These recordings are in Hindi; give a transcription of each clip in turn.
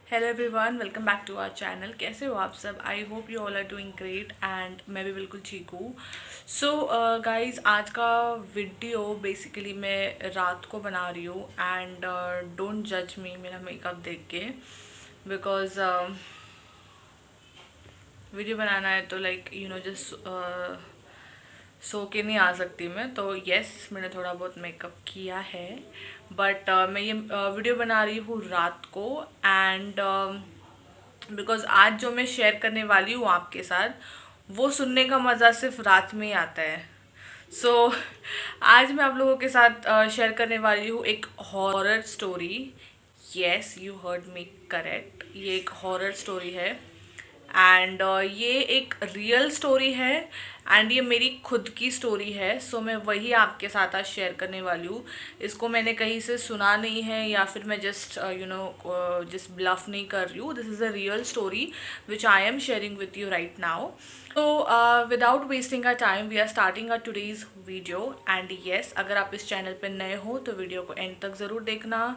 Hello everyone, welcome back to our channel. कैसे हो आप सब? I hope you all are doing great and मैं भी बिल्कुल ठीक हूँ। सो गाइस, आज का वीडियो बेसिकली मैं रात को बना रही हूँ एंड डोंट जज मी मेरा मेकअप देख के, बिकॉज वीडियो बनाना है तो like you know just so के नहीं आ सकती मैं। तो यस, मैंने थोड़ा बहुत मेकअप किया है, बट मैं ये वीडियो बना रही हूँ रात को एंड बिकॉज आज जो मैं शेयर करने वाली हूँ आपके साथ, वो सुनने का मज़ा सिर्फ रात में ही आता है। सो आज मैं आप लोगों के साथ शेयर करने वाली हूँ एक horror story. Yes, you heard me correct, ये एक हॉरर स्टोरी है एंड ये एक रियल स्टोरी है एंड ये मेरी खुद की स्टोरी है। सो मैं वही आपके साथ आज शेयर करने वाली हूँ। इसको मैंने कहीं से सुना नहीं है या फिर मैं जस्ट जस्ट ब्लफ नहीं कर रही हूँ। This is a real story which I am sharing with you right now. तो without wasting our time we are starting our today's video and yes, अगर आप इस चैनल पर नए हो तो वीडियो को एंड तक ज़रूर देखना,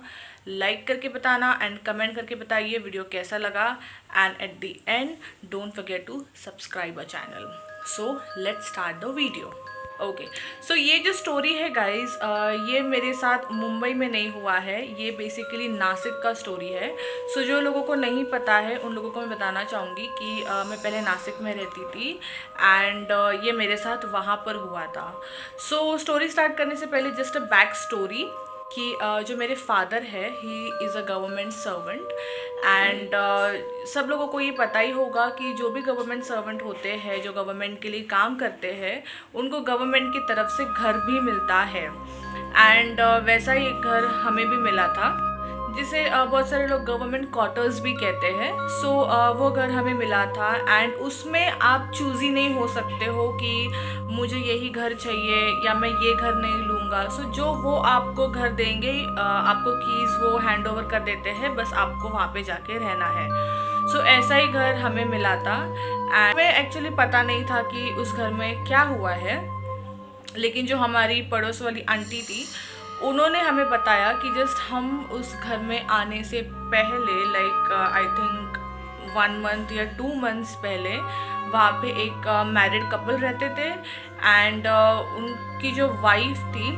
लाइक करके बताना एंड कमेंट करके बताइए वीडियो कैसा लगा and at the end don't forget to subscribe our channel. So let's start the video. Okay, so ये जो स्टोरी है गाइज, ये मेरे साथ मुंबई में नहीं हुआ है, ये बेसिकली नासिक का स्टोरी है। सो जो लोगों को नहीं पता है उन लोगों को मैं बताना चाहूँगी कि मैं पहले नासिक में रहती थी एंड ये मेरे साथ वहाँ पर हुआ था। सो स्टोरी स्टार्ट करने से पहले जस्ट अ बैक स्टोरी कि जो मेरे फादर है, he is a government servant and सब लोगों को ये पता ही होगा कि जो भी गवर्नमेंट सर्वेंट होते हैं, जो गवर्नमेंट के लिए काम करते हैं, उनको गवर्नमेंट की तरफ से घर भी मिलता है एंड वैसा ही एक घर हमें भी मिला था, जिसे बहुत सारे लोग गवर्नमेंट क्वार्टर्स भी कहते हैं। सो वो घर हमें मिला था एंड उसमें आप चूज़ी नहीं हो सकते हो कि मुझे यही घर चाहिए या मैं ये घर नहीं लूँगा। सो जो वो आपको घर देंगे, आपको कीज़ वो हैंड ओवर कर देते हैं, बस आपको वहाँ पे जाके रहना है। सो ऐसा ही घर हमें मिला था एंड हमें एक्चुअली पता नहीं था कि उस घर में क्या हुआ है, लेकिन जो हमारी पड़ोस वाली आंटी थी, उन्होंने हमें बताया कि जस्ट हम उस घर में आने से पहले लाइक आई थिंक 1 मंथ या 2 मंथ्स पहले वहाँ पे एक मैरिड कपल रहते थे एंड उनकी जो वाइफ थी,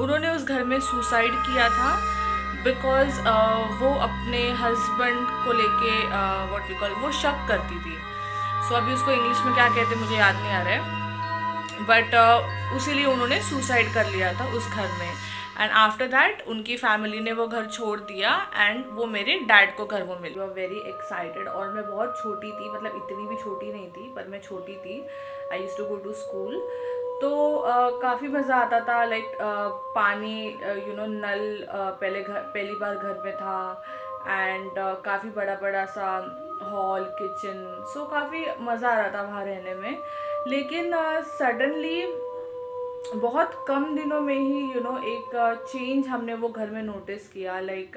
उन्होंने उस घर में सुसाइड किया था बिकॉज वो अपने हस्बैंड को लेके व्हाट वी कॉल वो शक करती थी। सो अभी उसको इंग्लिश में क्या कहते मुझे याद नहीं आ रहा है, बट उसीलिए उन्होंने सुसाइड कर लिया था उस घर में एंड आफ्टर दैट उनकी फैमिली ने वो घर छोड़ दिया एंड वो मेरे डैड को घर वो मिली। वी आर वेरी एक्साइटेड और मैं बहुत छोटी थी, मतलब इतनी भी छोटी नहीं थी पर मैं छोटी थी। I used to go to school. तो काफ़ी मज़ा आता था, लाइक पानी नल पहली बार घर में था एंड काफ़ी बड़ा बड़ा सा हॉल, किचन। सो काफ़ी मज़ा आ रहा था वहाँ रहने में। लेकिन सडनली बहुत कम दिनों में ही एक चेंज हमने वो घर में नोटिस किया। लाइक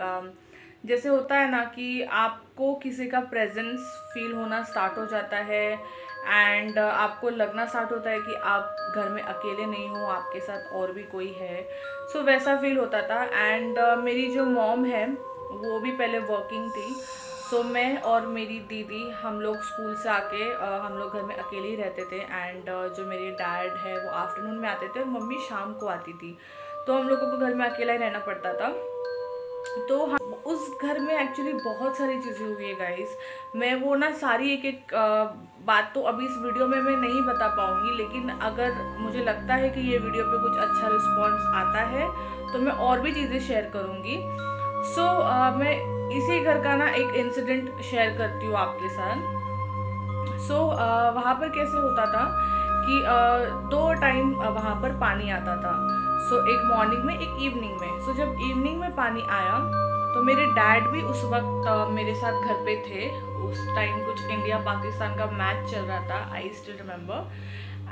जैसे होता है ना कि आपको किसी का प्रेजेंस फील होना स्टार्ट हो जाता है एंड आपको लगना स्टार्ट होता है कि आप घर में अकेले नहीं हो, आपके साथ और भी कोई है। सो वैसा फील होता था एंड मेरी जो मॉम है वो भी पहले वर्किंग थी। सो मैं और मेरी दीदी, हम लोग स्कूल से आके हम लोग घर में अकेले ही रहते थे एंड जो मेरे डैड है वो आफ्टरनून में आते थे और मम्मी शाम को आती थी। तो हम लोगों को घर में अकेला ही रहना पड़ता था। तो हम उस घर में एक्चुअली बहुत सारी चीज़ें हुई है गाइस। मैं वो ना सारी एक एक बात तो अभी इस वीडियो में मैं नहीं बता पाऊँगी, लेकिन अगर मुझे लगता है कि ये वीडियो पे कुछ अच्छा रिस्पॉन्स आता है तो मैं और भी चीज़ें शेयर करूँगी। सो मैं इसी घर का ना एक इंसिडेंट शेयर करती हूँ आपके साथ। सो वहाँ पर कैसे होता था कि 2 टाइम वहाँ पर पानी आता था। सो एक मॉर्निंग में, एक इवनिंग में। सो जब इवनिंग में पानी आया तो मेरे डैड भी उस वक्त मेरे साथ घर पे थे। उस टाइम कुछ इंडिया पाकिस्तान का मैच चल रहा था, आई स्टिल रिमेंबर।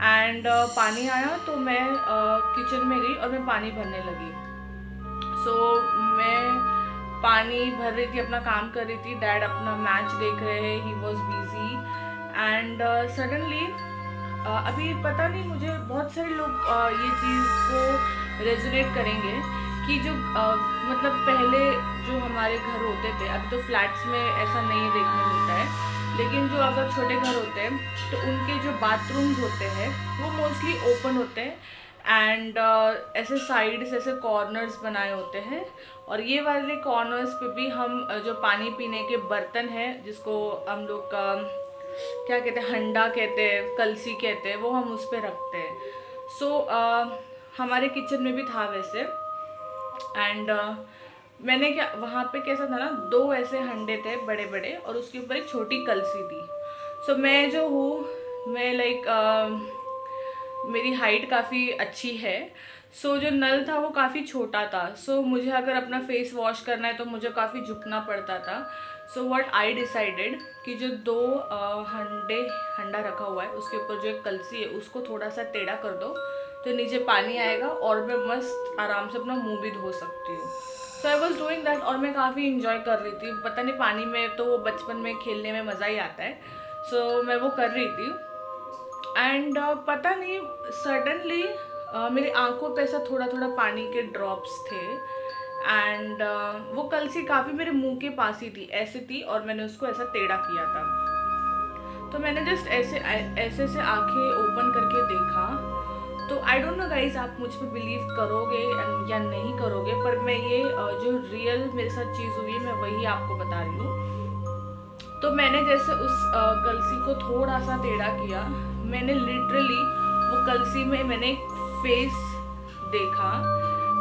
एंड पानी आया तो मैं किचन में गई और मैं पानी भरने लगी। सो मैं पानी भर रही थी, अपना काम कर रही थी, डैड अपना मैच देख रहे हैं, he was busy and suddenly अभी पता नहीं, मुझे बहुत सारे लोग ये चीज़ को रेजोनेट करेंगे कि जो मतलब पहले जो हमारे घर होते थे, अभी तो फ्लैट्स में ऐसा नहीं देखने मिलता है, लेकिन जो अगर छोटे घर होते हैं तो उनके जो बाथरूम्स होते हैं वो मोस्टली ओपन होते हैं एंड ऐसे साइड्स ऐसे कॉर्नर्स बनाए होते हैं। और ये वाले कॉर्नर्स पे भी हम जो पानी पीने के बर्तन हैं, जिसको हम लोग क्या कहते हैं, हंडा कहते हैं, कलसी कहते हैं, वो हम उस पर रखते हैं। सो हमारे किचन में भी था वैसे। एंड मैंने क्या वहाँ पे कैसा था ना, 2 ऐसे हंडे थे बड़े बड़े और उसके ऊपर एक छोटी कलसी थी। सो मैं जो हूँ, मैं लाइक मेरी हाइट काफ़ी अच्छी है। सो जो नल था वो काफ़ी छोटा था। सो मुझे अगर अपना फेस वॉश करना है तो मुझे काफ़ी झुकना पड़ता था। सो व्हाट आई डिसाइडेड कि जो 2 हंडा रखा हुआ है उसके ऊपर जो एक कलसी है उसको थोड़ा सा टेढ़ा कर दो तो नीचे पानी आएगा और मैं मस्त आराम से अपना मुंह भी धो सकती हूँ। सो आई वॉज डूइंग दैट और मैं काफ़ी इंजॉय कर रही थी। पता नहीं, पानी में तो बचपन में खेलने में मज़ा ही आता है। सो मैं वो कर रही थी एंड पता नहीं सडनली मेरी आंखों पे ऐसा थोड़ा थोड़ा पानी के ड्रॉप्स थे एंड वो कलसी काफ़ी मेरे मुंह के पास ही थी, ऐसे थी और मैंने उसको ऐसा टेढ़ा किया था। तो मैंने जस्ट ऐसे ऐसे से आंखें ओपन करके देखा। तो आई डोंट नो गाइज, आप मुझ पर बिलीव करोगे या नहीं करोगे, पर मैं ये जो रियल मेरे साथ चीज़ हुई है मैं वही आपको बता रही हूँ। तो मैंने जैसे उस कलसी को थोड़ा सा टेढ़ा किया, मैंने लिटरली वो कलसी में मैंने एक फेस देखा।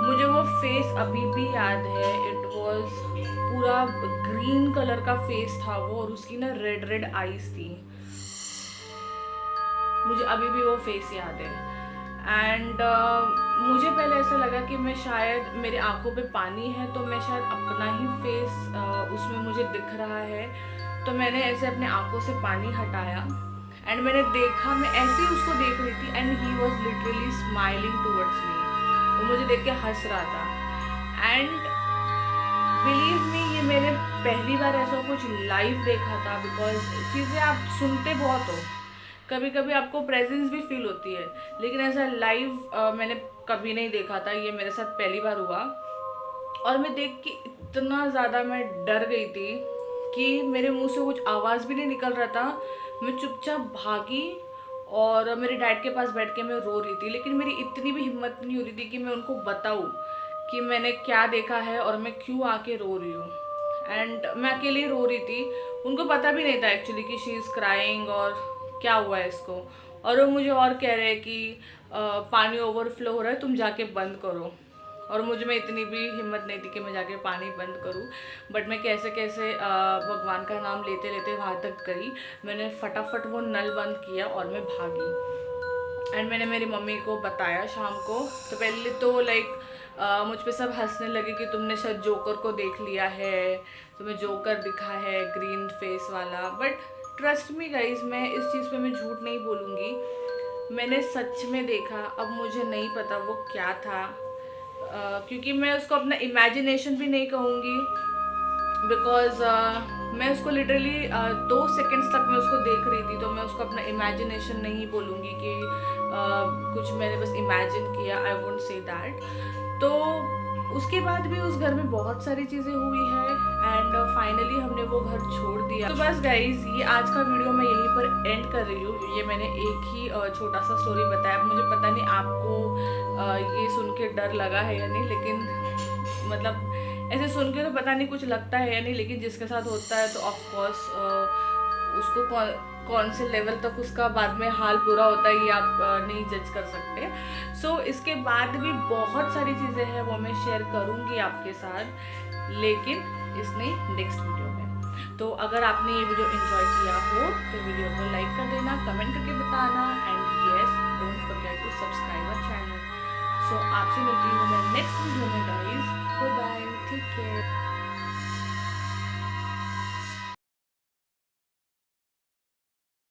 मुझे वो फेस अभी भी याद है। इट वाज पूरा ग्रीन कलर का फेस था वो और उसकी ना रेड रेड आईज थी। मुझे अभी भी वो फेस याद है एंड मुझे पहले ऐसा लगा कि मैं शायद मेरे आंखों पे पानी है तो मैं शायद अपना ही फेस उसमें मुझे दिख रहा है। तो मैंने ऐसे अपने आंखों से पानी हटाया एंड मैंने देखा, मैं ऐसे ही उसको देख रही थी and he was literally smiling towards me. वो मुझे देख के हंस रहा था एंड बिलीव मी, ये मैंने पहली बार ऐसा कुछ लाइव देखा था। बिकॉज चीज़ें आप सुनते बहुत हो, कभी कभी आपको प्रेजेंस भी फील होती है, लेकिन ऐसा लाइव मैंने कभी नहीं देखा था। ये मेरे साथ पहली बार हुआ और मैं देख के इतना ज़्यादा मैं डर गई थी कि मेरे मुंह से कुछ आवाज़ भी नहीं निकल रहा था। मैं चुपचाप भागी और मेरे डैड के पास बैठ के मैं रो रही थी, लेकिन मेरी इतनी भी हिम्मत नहीं हो रही थी कि मैं उनको बताऊँ कि मैंने क्या देखा है और मैं क्यों आके रो रही हूँ। एंड मैं अकेले रो रही थी, उनको पता भी नहीं था एक्चुअली कि शी इज़ क्राइंग और क्या हुआ है इसको। और वो मुझे और कह रहे हैं कि पानी ओवरफ्लो हो रहा है, तुम जाके बंद करो। और मुझ में इतनी भी हिम्मत नहीं थी कि मैं जाके पानी बंद करूं, बट मैं कैसे कैसे भगवान का नाम लेते लेते वहाँ तक गई। मैंने फटाफट वो नल बंद किया और मैं भागी एंड मैंने मेरी मम्मी को बताया शाम को। तो पहले तो लाइक मुझ पे सब हंसने लगे कि तुमने शायद जोकर को देख लिया है, तुम्हें जोकर दिखा है ग्रीन फेस वाला। बट ट्रस्ट मी गाइज, मैं इस चीज़ पे मैं झूठ नहीं बोलूँगी, मैंने सच में देखा। अब मुझे नहीं पता वो क्या था, क्योंकि मैं उसको अपना इमेजिनेशन भी नहीं कहूँगी बिकॉज मैं उसको लिटरली 2 सेकेंड्स तक मैं उसको देख रही थी। तो मैं उसको अपना इमेजिनेशन नहीं बोलूँगी कि कुछ मैंने बस इमेजिन किया, आई वोंट से दैट। तो उसके बाद भी उस घर में बहुत सारी चीज़ें हुई है एंड फाइनली हमने वो घर छोड़ दिया। तो बस गाइज, ये आज का वीडियो मैं यहीं पर एंड कर रही हूँ। ये मैंने एक ही छोटा सा स्टोरी बताया। मुझे पता नहीं आपको ये सुन के डर लगा है या नहीं, लेकिन मतलब ऐसे सुन के तो पता नहीं कुछ लगता है या नहीं, लेकिन जिसके साथ होता है तो ऑफकोर्स उसको कौन से लेवल तक उसका बाद में हाल बुरा होता है ये आप नहीं जज कर सकते। सो इसके बाद भी बहुत सारी चीज़ें हैं वो मैं शेयर करूँगी आपके साथ, लेकिन इसने नेक्स्ट वीडियो में। तो अगर आपने ये वीडियो एंजॉय किया हो तो वीडियो को लाइक कर देना, कमेंट करके बताना and yes, don't forget to subscribe our channel. So आपसे मिलती हूँ मैं नेक्स्ट